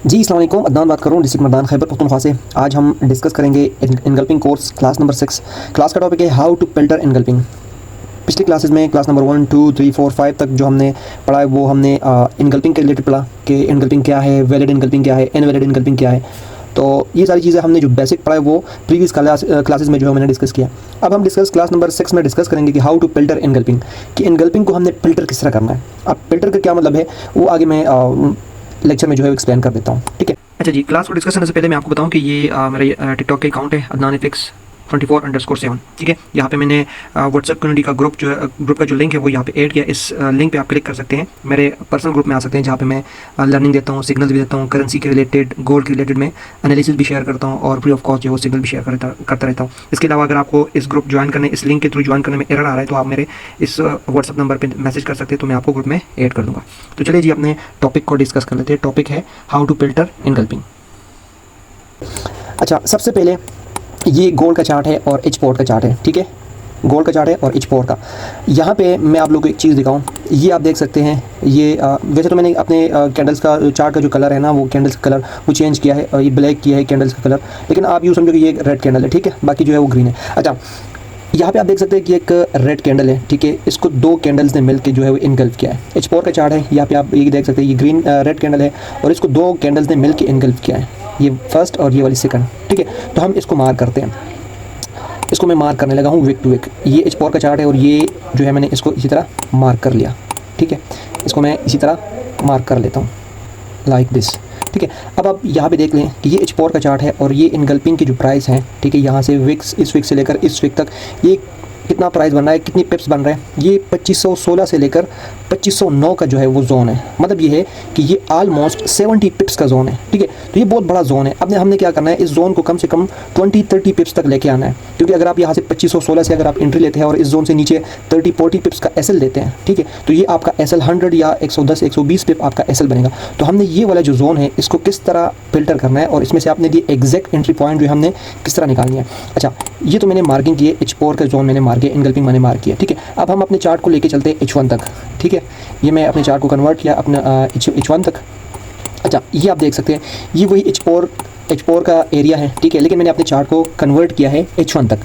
जी अस्सलाम वालेकुम, अदनान बात कर रहा हूँ डिस्ट्रिक्ट मर्दान खैबर पख्तूनख्वा से। आज हम डिस्कस करेंगे इनगल्पिंग कोर्स क्लास नंबर 6। क्लास का टॉपिक है हाउ टू फिल्टर इनगल्पिंग। पिछली क्लासेस में क्लास नंबर 1, 2, 3, 4, 5 तक जो हमने पढ़ा है वो हमने इनगल्पिंग के रिलेटेड पढ़ा कि इनगल्पिंग क्या है, वैलिड इनगल्पिंग क्या है, इनवैलिड इनगल्पिंग क्या है। तो ये सारी चीज़ें हमने जो बेसिक पढ़ा है वो प्रीवियस क्लासेस में जो है मैंने डिस्कस किया। अब हम क्लास नंबर 6 में डिस्कस करेंगे कि हाउ टू फिल्टर इनगल्पिंग, कि इनगल्पिंग को हमने फिल्टर किस तरह करना है। अब फिल्टर का क्या मतलब है वो आगे मैं लेक्चर में जो है एक्सप्लेन कर देता हूँ, ठीक है। अच्छा जी, क्लास को डिस्कस करने से पहले मैं आपको बताऊं कि ये मेरा टिकटॉक के अकाउंट है adnan_24_7, ठीक है। यहाँ पे मैंने व्हाट्सएप कम्युनिटी का ग्रुप जो है, ग्रुप का जो लिंक है वो यहाँ पे ऐड किया। इस लिंक पे आप क्लिक कर सकते हैं, मेरे पर्सनल ग्रुप में आ सकते हैं जहाँ पे मैं लर्निंग देता हूँ, सिग्नल भी देता हूँ, करेंसी के रिलेटेड, गोल्ड के रिलेटेड मैं एनालिसिस भी शेयर करता हूँ और फ्री ऑफ कॉस्ट जो है वो सिग्नल भी शेयर करता रहता हूँ। इसके अलावा अगर आपको इस ग्रुप ज्वाइन करने, इस लिंक के थ्रू ज्वाइन करने में एरर आ रहा है तो आप मेरे इस व्हाट्सअप नंबर पर मैसेज कर सकते हैं, तो मैं आपको ग्रुप में ऐड कर दूँगा। तो चलिए जी, अपने टॉपिक को डिस्कस कर लेते हैं। टॉपिक है हाउ टू फिल्टर इनगल्पिंग। अच्छा, सबसे पहले ये गोल्ड का चार्ट है और एच पोर्ट का चार्ट है, ठीक है। गोल्ड का चार्ट है और एच पोर्ट का। यहाँ पे मैं आप लोगों को एक चीज़ दिखाऊं, ये आप देख सकते हैं। ये वैसे तो मैंने अपने कैंडल्स का चार्ट का जो कलर है ना, वो कैंडल्स का कलर वो चेंज किया है, ये ब्लैक किया है कैंडल्स का कलर, लेकिन आप यूँ समझो कि ये रेड कैंडल है, ठीक है। बाकी जो है वो ग्रीन है। अच्छा, यहाँ पे आप देख सकते हैं कि एक रेड कैंडल है, ठीक है। इसको दो कैंडल्स ने मिलकर जो है वो इनगल्फ किया है। एच पोर्ट का चार्ट है, यहाँ पे आप ये देख सकते हैं, ये ग्रीन रेड कैंडल है और इसको दो कैंडल्स ने मिलकर इनगल्फ किया है, ये फर्स्ट और ये वाली सेकंड, ठीक है। तो हम इसको मार्क करते हैं। इसको मैं मार्क करने लगा हूँ विक टू विक। ये एच पोर्ट का चार्ट है और ये जो है मैंने इसको इसी तरह मार्क कर लिया, ठीक है। इसको मैं इसी तरह मार्क कर लेता हूँ लाइक दिस, ठीक है। अब आप यहाँ पे देख लें कि ये एच पोर्ट का चार्ट है और ये इनगल्पिंग की जो प्राइस है, ठीक है, यहाँ से विक्स, इस विक से लेकर इस विक तक ये कितना प्राइस बन रहा है, कितनी पिप्स बन रहे हैं। ये 2516 से लेकर 2509 का जो है वो जोन है। मतलब ये है कि ये ऑलमोस्ट 70 पिप्स का जोन है, ठीक है। तो ये बहुत बड़ा जोन है। अब हमने क्या करना है, इस जोन को कम से कम 20-30 पिप्स तक लेके आना है, क्योंकि अगर आप यहाँ से 2516 से अगर आप एंट्री लेते हैं और इस जोन से नीचे 30-40 पिप्स का एसएल लेते हैं, ठीक है, तो ये आपका एसएल 100 या 110-120 पिप आपका एसएल बनेगा। तो हमने ये वाला जो जोन है इसको किस तरह फिल्टर करना है और इसमें से आपने दिए एग्जैक्ट एंट्री पॉइंट जो है हमने किस तरह निकालनी है। अच्छा, ये तो मैंने मार्किंग की है, एच पोर्ट का जोन मैंने मार्क किया, इनगल्पिंग मैंने मार्क किया, ठीक है। अब हम अपने चार्ट को लेके चलते हैं H1 तक, ठीक है। ये मैं अपने चार्ट को कन्वर्ट किया अपना H1 तक। अच्छा, ये आप देख सकते हैं, ये वही एच पोर का एरिया है, ठीक है, लेकिन मैंने अपने चार्ट को कन्वर्ट किया है H1 तक।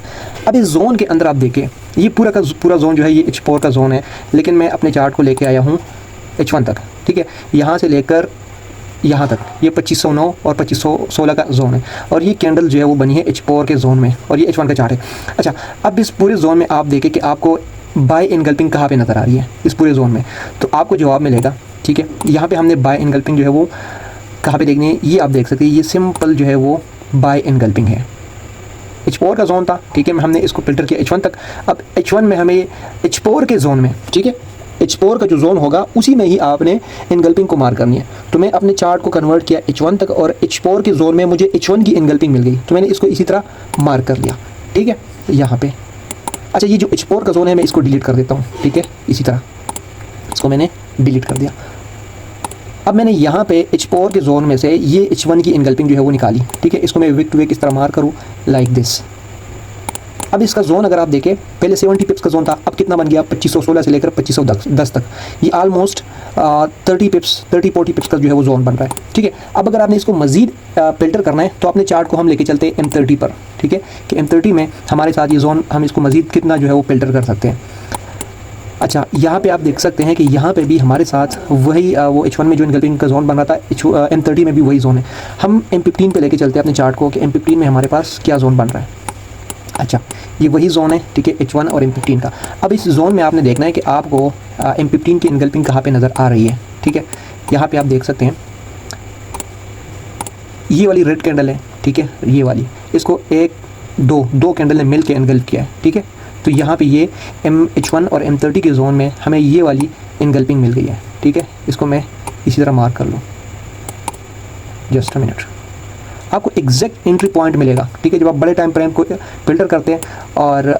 अब इस जोन के अंदर आप देखें, ये पूरा का पूरा जोन जो है ये एच पोर का जोन है, लेकिन मैं अपने चार्ट को लेके आया हूँ H1 तक, ठीक है। यहाँ से लेकर यहाँ तक ये 2509 और 2516 का जोन है और ये कैंडल जो है वो बनी है एच पोर के जोन में और ये H1 का चार्ट है। अच्छा, अब इस पूरे जोन में आप देखें कि आपको बाय इनगल्पिंग कहाँ पे नज़र आ रही है इस पूरे जोन में, तो आपको जवाब मिलेगा, ठीक है। यहाँ पे हमने बाय इनगल्पिंग जो है वो कहाँ पे देखनी है, ये आप देख सकते हैं, ये सिंपल जो है वो बाय इनगल्पिंग है। एच पोर का जोन था, ठीक है, हमने इसको फिल्टर किया H1 तक। अब H1 में हमें एच पोर के जोन में, ठीक है, एच पोर का जो जोन होगा उसी में ही आपने इनगल्पिंग को मार्क करनी है। तो मैं अपने चार्ट को कन्वर्ट किया H1 तक और एच पोर के जोन में मुझे H1 की इनगल्पिंग मिल गई, तो मैंने इसको इसी तरह मार्क कर लिया, ठीक है, यहाँ पे। अच्छा, ये जो एच पोर का जोन है मैं इसको डिलीट कर देता हूँ, ठीक है, इसी तरह इसको मैंने डिलीट कर दिया। अब मैंने यहाँ पे एच पोर के जोन में से ये H1 की इनगल्पिंग जो है वो निकाली, ठीक है। इसको मैं विक टू विक इस तरह मार्क करूँ लाइक दिस। अब इसका जोन अगर आप देखें, पहले 70 पिप्स का जोन था, अब कितना बन गया, 2516 से लेकर 2510 तक। ये ऑलमोस्ट 30-40 पिप्स का जो है वो जोन बन रहा है, ठीक है। अब अगर आपने इसको मजीद फिल्टर करना है तो अपने चार्ट को हम लेके चलते हैं M30 पर, ठीक है, कि M30 में हमारे साथ ये जोन, हम इसको मजीद कितना जो है वो फिल्टर कर सकते हैं। अच्छा, यहाँ पे आप देख सकते हैं कि यहाँ पे भी हमारे साथ वही वो H1 में जो इनगल्पिंग का जोन बन रहा था, M30 में भी वही जोन है। हम M15 पे लेके चलते हैं अपने चार्ट को कि M15 में हमारे पास क्या जोन बन रहा है। अच्छा, ये वही जोन है, ठीक है, H1 और M15 का। अब इस जोन में आपने देखना है कि आपको M15 की इनगल्पिंग कहाँ पे नज़र आ रही है, ठीक है। यहाँ पे आप देख सकते हैं ये वाली रेड कैंडल है, ठीक है, ये वाली, इसको दो कैंडल ने मिल के इनगल्प किया है, ठीक है। तो यहाँ पे ये H1 और M30 के जोन में हमें ये वाली इनगल्पिंग मिल गई है, ठीक है। इसको मैं इसी तरह मार्क कर लूँ, जस्ट अ मिनट। आपको एग्जैक्ट एंट्री पॉइंट मिलेगा, ठीक है। जब आप बड़े टाइम फ्रेम को फिल्टर करते हैं और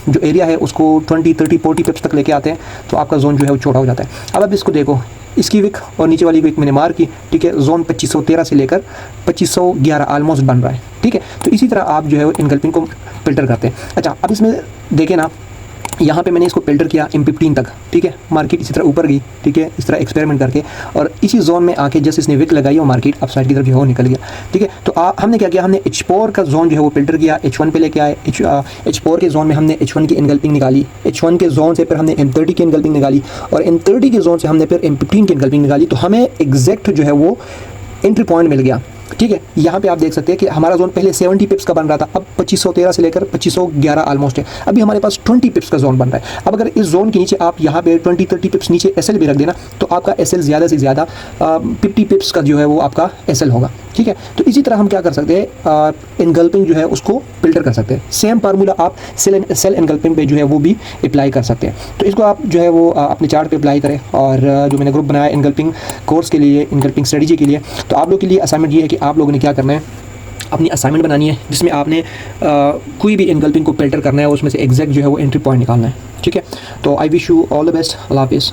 जो एरिया है उसको 20-30-40 पिप्स तक लेके आते हैं तो आपका जोन जो है वो छोटा हो जाता है। अब इसको देखो, इसकी विक और नीचे वाली विक मैंने मार्क की, ठीक है। जोन 2513 से लेकर 2511 ऑलमोस्ट बन रहा है, ठीक है। तो इसी तरह आप जो है इनगल्पिंग को फिल्टर करते हैं। अच्छा, अब इसमें देखें ना, यहाँ पे मैंने इसको फिल्टर किया M15 तक, ठीक है। मार्केट इसी तरह ऊपर गई, ठीक है, इस तरह एक्सपेरिमेंट करके, और इसी जोन में आके जस्ट इसने विक लगाई और मार्केट अप साइड की तरफ जो है वो निकल गया, ठीक है। तो हमने क्या किया, हमने H4 का जोन जो है वो फिल्टर किया, H1 पे लेके आए। H4 के जोन में हमने H1 की इनगल्पिंग निकाली, H1 के जोन से फिर हमने M30 की इनगल्पिंग निकाली, और M30 के जोन से हमने फिर M15 की इनगल्पिंग निकाली। तो हमें एग्जैक्ट जो है वो एंट्री पॉइंट मिल गया, ठीक है। यहाँ पे आप देख सकते हैं कि हमारा जोन पहले 70 पिप्स का बन रहा था, अब 2513 से लेकर 2511 ऑलमोस्ट है। अभी हमारे पास 20 पिप्स का जोन बन रहा है। अब अगर इस जोन के नीचे आप यहाँ पे 20-30 पिप्स नीचे एसएल भी रख देना, तो आपका एसएल ज़्यादा से ज़्यादा 50 पिप्स का जो है वो आपका एसएल होगा, ठीक है। तो इसी तरह हम क्या कर सकते हैं, इनगल्पिंग जो है उसको फिल्टर कर सकते हैं। सेम फार्मूला आप सेल इनगल्पिंग पे जो है वो भी अप्लाई कर सकते हैं। तो इसको आप जो है वो अपने चार्ट पे अप्लाई करें, और जो मैंने ग्रुप बनाया इनगल्पिंग कोर्स के लिए, इनगल्पिंग स्ट्रेटजी के लिए, तो आप लोग के लिए असाइनमेंट ये है कि आप लोगों ने क्या करना है, अपनी असाइनमेंट बनानी है जिसमें आपने कोई भी इनगल्पिंग को फिल्टर करना है, उसमें से एग्जैक्ट जो है वो एंट्री पॉइंट निकालना है, ठीक है। तो I wish you all the best. अल्लाह हाफिज़।